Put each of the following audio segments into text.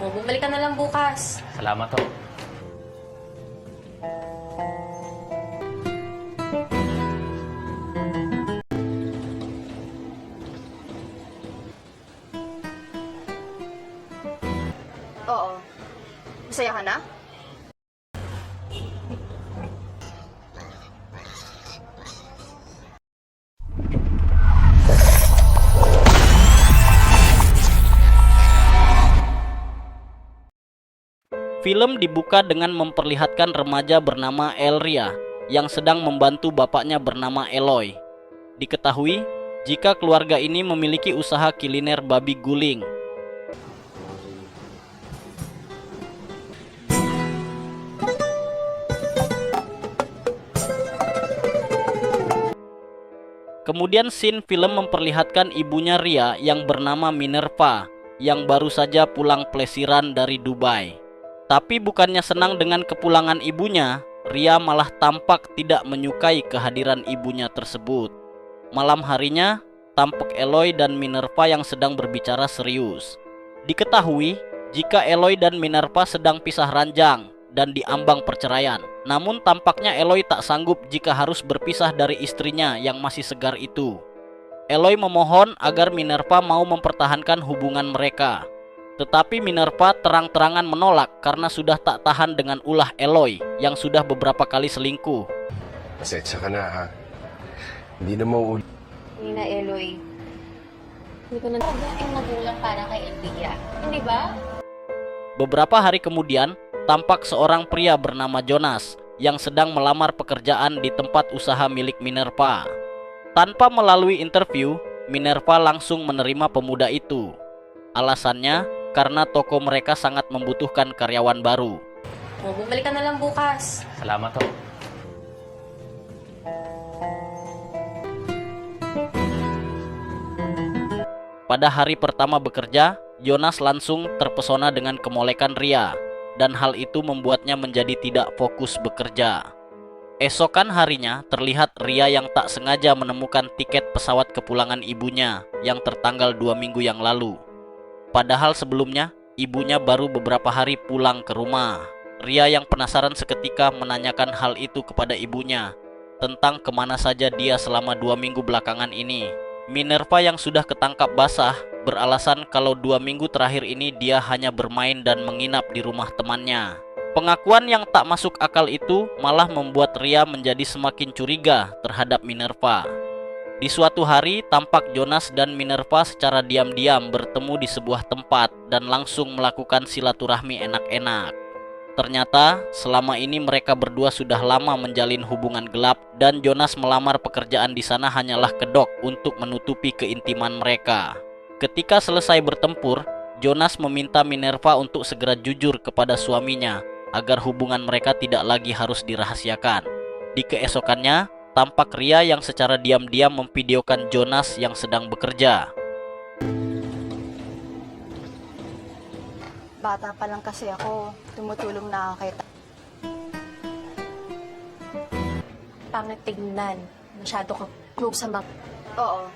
O, bumalik ka na lang bukas. Salamat ho. Oo. Masaya ka na? Film dibuka dengan memperlihatkan remaja bernama Elria yang sedang membantu bapaknya bernama Eloy. Diketahui jika keluarga ini memiliki usaha kuliner babi guling. Kemudian scene film memperlihatkan ibunya Ria yang bernama Minerva yang baru saja pulang plesiran dari Dubai. Tapi bukannya senang dengan kepulangan ibunya, Ria malah tampak tidak menyukai kehadiran ibunya tersebut. Malam harinya, tampak Eloy dan Minerva yang sedang berbicara serius. Diketahui jika Eloy dan Minerva sedang pisah ranjang dan diambang perceraian. Namun tampaknya Eloy tak sanggup jika harus berpisah dari istrinya yang masih segar itu. Eloy memohon agar Minerva mau mempertahankan hubungan mereka. Tetapi Minerva terang-terangan menolak karena sudah tak tahan dengan ulah Eloy yang sudah beberapa kali selingkuh. Pasensya ka na ha. Hindi na mauulit. Nina Eloy, hindi ko na yung magulang para kay Elvia. Hindi ba? Beberapa hari kemudian, tampak seorang pria bernama Jonas yang sedang melamar pekerjaan di tempat usaha milik Minerva. Tanpa melalui interview, Minerva langsung menerima pemuda itu. Alasannya karena toko mereka sangat membutuhkan karyawan baru. O, bumalik ka na lang bukas. Salamat ho. Pada hari pertama bekerja, Jonas langsung terpesona dengan kemolekan Ria, dan hal itu membuatnya menjadi tidak fokus bekerja. Esokan harinya, terlihat Ria yang tak sengaja menemukan tiket pesawat kepulangan ibunya yang tertanggal 2 minggu yang lalu. Padahal sebelumnya, ibunya baru beberapa hari pulang ke rumah. Ria yang penasaran seketika menanyakan hal itu kepada ibunya, tentang kemana saja dia selama 2 minggu belakangan ini. Minerva yang sudah ketangkap basah, beralasan kalau 2 minggu terakhir ini dia hanya bermain dan menginap di rumah temannya. Pengakuan yang tak masuk akal itu malah membuat Ria menjadi semakin curiga terhadap Minerva. Di suatu hari, tampak Jonas dan Minerva secara diam-diam bertemu di sebuah tempat dan langsung melakukan silaturahmi enak-enak. Ternyata, selama ini mereka berdua sudah lama menjalin hubungan gelap dan Jonas melamar pekerjaan di sana hanyalah kedok untuk menutupi keintiman mereka. Ketika selesai bertempur, Jonas meminta Minerva untuk segera jujur kepada suaminya agar hubungan mereka tidak lagi harus dirahasiakan. Di keesokannya, tampak Ria yang secara diam-diam memvideokan Jonas yang sedang bekerja. Bata pa lang kasi ako. Tumutulong na ako kay Pangit tignan. Masyado ka close sa mga... Oo.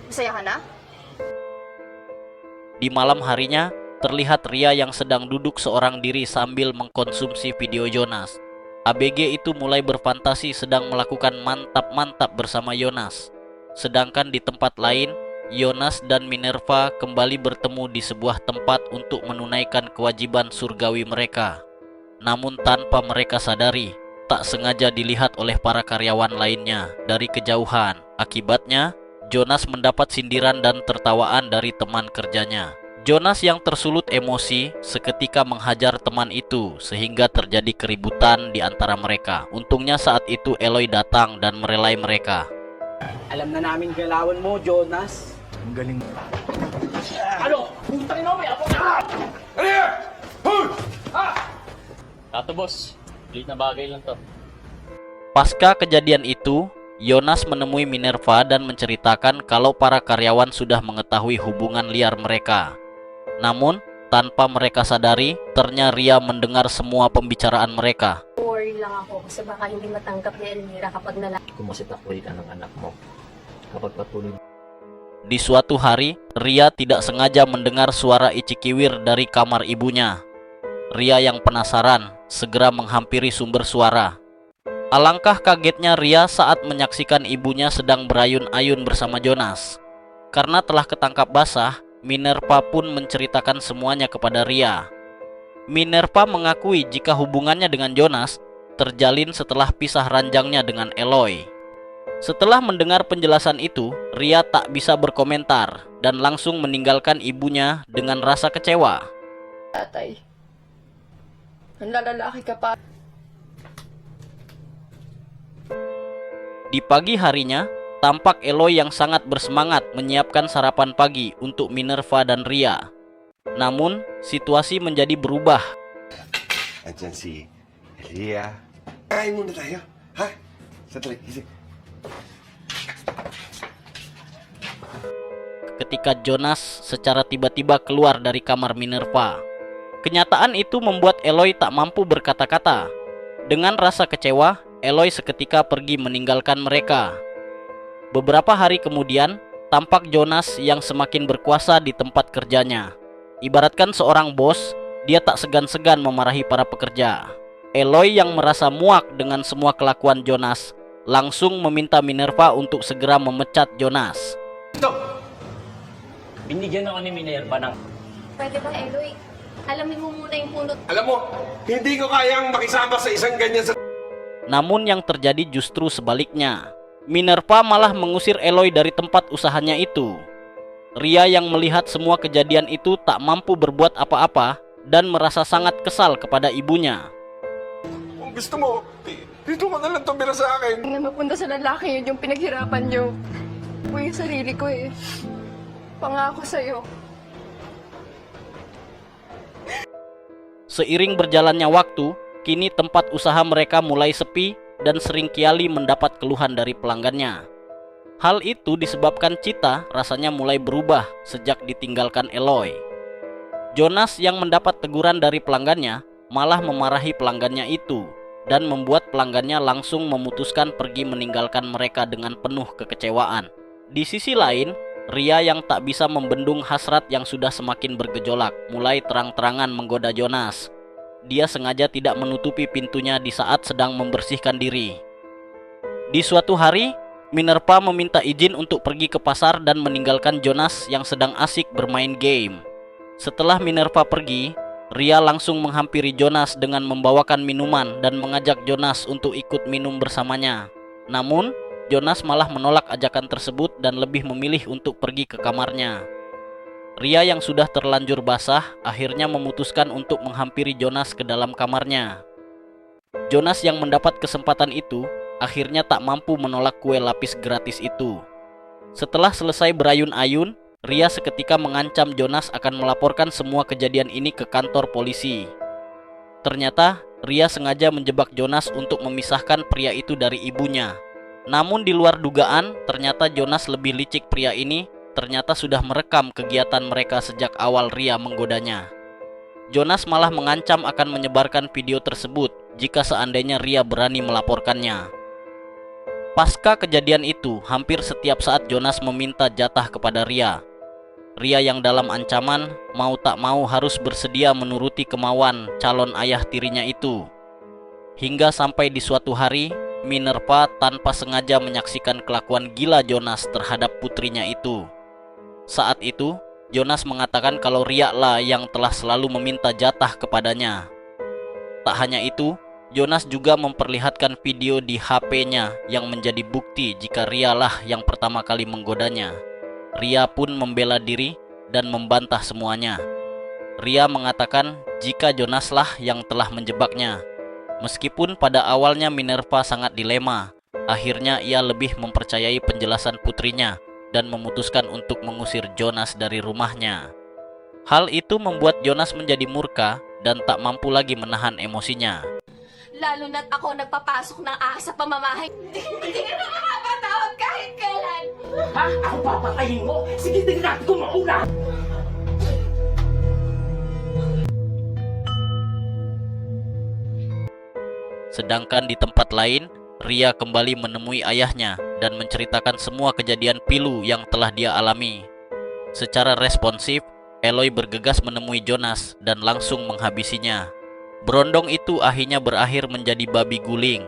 Masaya ka na? Di malam harinya, terlihat Ria yang sedang duduk seorang diri sambil mengkonsumsi video Jonas. ABG itu mulai berfantasi sedang melakukan mantap-mantap bersama Jonas. Sedangkan di tempat lain, Jonas dan Minerva kembali bertemu di sebuah tempat untuk menunaikan kewajiban surgawi mereka. Namun tanpa mereka sadari, tak sengaja dilihat oleh para karyawan lainnya dari kejauhan. Akibatnya, Jonas mendapat sindiran dan tertawaan dari teman kerjanya. Jonas yang tersulut emosi seketika menghajar teman itu sehingga terjadi keributan di antara mereka. Untungnya saat itu Eloy datang dan merelai mereka. Alam na namin galawan mo, Jonas. Ang galing. Ano? Putang ina mo, may apo ka! Ano yan? Hoy! Tato boss, liit na bagay lang to. Pasca kejadian itu, Jonas menemui Minerva dan menceritakan kalau para karyawan sudah mengetahui hubungan liar mereka. Namun, tanpa mereka sadari, ternyata Ria mendengar semua pembicaraan mereka. Worry lang ako kasi baka hindi matanggap ni Elvira kapag nalaman. Kung masitakoy ka ng anak mo, kapag patuloy. Di suatu hari, Ria tidak sengaja mendengar suara icikiwir dari kamar ibunya. Ria yang penasaran segera menghampiri sumber suara. Alangkah kagetnya Ria saat menyaksikan ibunya sedang berayun-ayun bersama Jonas. Karena telah ketangkap basah, Minerva pun menceritakan semuanya kepada Ria. Minerva mengakui jika hubungannya dengan Jonas terjalin setelah pisah ranjangnya dengan Eloy. Setelah mendengar penjelasan itu, Ria tak bisa berkomentar dan langsung meninggalkan ibunya dengan rasa kecewa. Tatay, nanlalaki ka pa. Di pagi harinya, tampak Eloy yang sangat bersemangat menyiapkan sarapan pagi untuk Minerva dan Ria. Namun, situasi menjadi berubah. Andyan si Ria. Kain muna tayo, ha? Sandali, isi. Ketika Jonas secara tiba-tiba keluar dari kamar Minerva. Kenyataan itu membuat Eloy tak mampu berkata-kata. Dengan rasa kecewa, Eloy seketika pergi meninggalkan mereka. Beberapa hari kemudian, tampak Jonas yang semakin berkuasa di tempat kerjanya. Ibaratkan seorang bos, dia tak segan-segan memarahi para pekerja. Eloy yang merasa muak dengan semua kelakuan Jonas, langsung meminta Minerva untuk segera memecat Jonas. Binigyan ako ni Minerva ng... Pwede ba, Eloy? Alamin mo muna yung punot. Alam mo, hindi ko kayang makisama sa isang ganyan sa... Namun yang terjadi justru sebaliknya. Minerva malah mengusir Eloy dari tempat usahanya itu. Ria yang melihat semua kejadian itu tak mampu berbuat apa-apa dan merasa sangat kesal kepada ibunya. Kung gusto mo, dito ka na lang tumira sa akin. Na mapunta sa lalaki yun yung pinaghirapan niyo. Ako yung sarili ko eh. Pangako sa'yo. Seiring berjalannya waktu, kini tempat usaha mereka mulai sepi dan sering kiali mendapat keluhan dari pelanggannya. Hal itu disebabkan Cita rasanya mulai berubah sejak ditinggalkan Eloy. Jonas yang mendapat teguran dari pelanggannya malah memarahi pelanggannya itu dan membuat pelanggannya langsung memutuskan pergi meninggalkan mereka dengan penuh kekecewaan. Di sisi lain, Ria yang tak bisa membendung hasrat yang sudah semakin bergejolak mulai terang-terangan menggoda Jonas. Dia sengaja tidak menutupi pintunya di saat sedang membersihkan diri. Di suatu hari, Minerva meminta izin untuk pergi ke pasar dan meninggalkan Jonas yang sedang asik bermain game. Setelah Minerva pergi, Ria langsung menghampiri Jonas dengan membawakan minuman dan mengajak Jonas untuk ikut minum bersamanya. Namun, Jonas malah menolak ajakan tersebut dan lebih memilih untuk pergi ke kamarnya. Ria yang sudah terlanjur basah akhirnya memutuskan untuk menghampiri Jonas ke dalam kamarnya. Jonas yang mendapat kesempatan itu akhirnya tak mampu menolak kue lapis gratis itu. Setelah selesai berayun-ayun, Ria seketika mengancam Jonas akan melaporkan semua kejadian ini ke kantor polisi. Ternyata Ria sengaja menjebak Jonas untuk memisahkan pria itu dari ibunya. Namun di luar dugaan, ternyata Jonas lebih licik. Pria ini ternyata sudah merekam kegiatan mereka sejak awal Ria menggodanya. Jonas malah mengancam akan menyebarkan video tersebut jika seandainya Ria berani melaporkannya. Pasca kejadian itu, hampir setiap saat Jonas meminta jatah kepada Ria. Ria yang dalam ancaman, mau tak mau harus bersedia menuruti kemauan calon ayah tirinya itu. Hingga sampai di suatu hari, Minerva tanpa sengaja menyaksikan kelakuan gila Jonas terhadap putrinya itu. Saat itu, Jonas mengatakan kalau Ria lah yang telah selalu meminta jatah kepadanya. Tak hanya itu, Jonas juga memperlihatkan video di HP-nya yang menjadi bukti jika Ria lah yang pertama kali menggodanya. Ria pun membela diri dan membantah semuanya. Ria mengatakan jika Jonas lah yang telah menjebaknya. Meskipun pada awalnya Minerva sangat dilema, akhirnya ia lebih mempercayai penjelasan putrinya dan memutuskan untuk mengusir Jonas dari rumahnya. Hal itu membuat Jonas menjadi murka dan tak mampu lagi menahan emosinya. Lalo na't ako nagpapasok ng asa pamamahay. Hindi ka na makapatawag kahit kailan. Ha? Ako papatayin mo? Sige, tingnan ko mauna! Sedangkan di tempat lain, Ria kembali menemui ayahnya dan menceritakan semua kejadian pilu yang telah dia alami. Secara responsif, Eloy bergegas menemui Jonas dan langsung menghabisinya. Berondong itu akhirnya berakhir menjadi babi guling.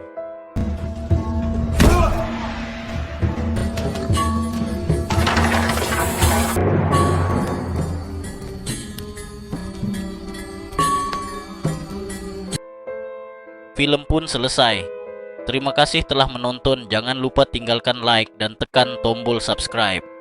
Film pun selesai. Terima kasih telah menonton. Jangan lupa tinggalkan like dan tekan tombol subscribe.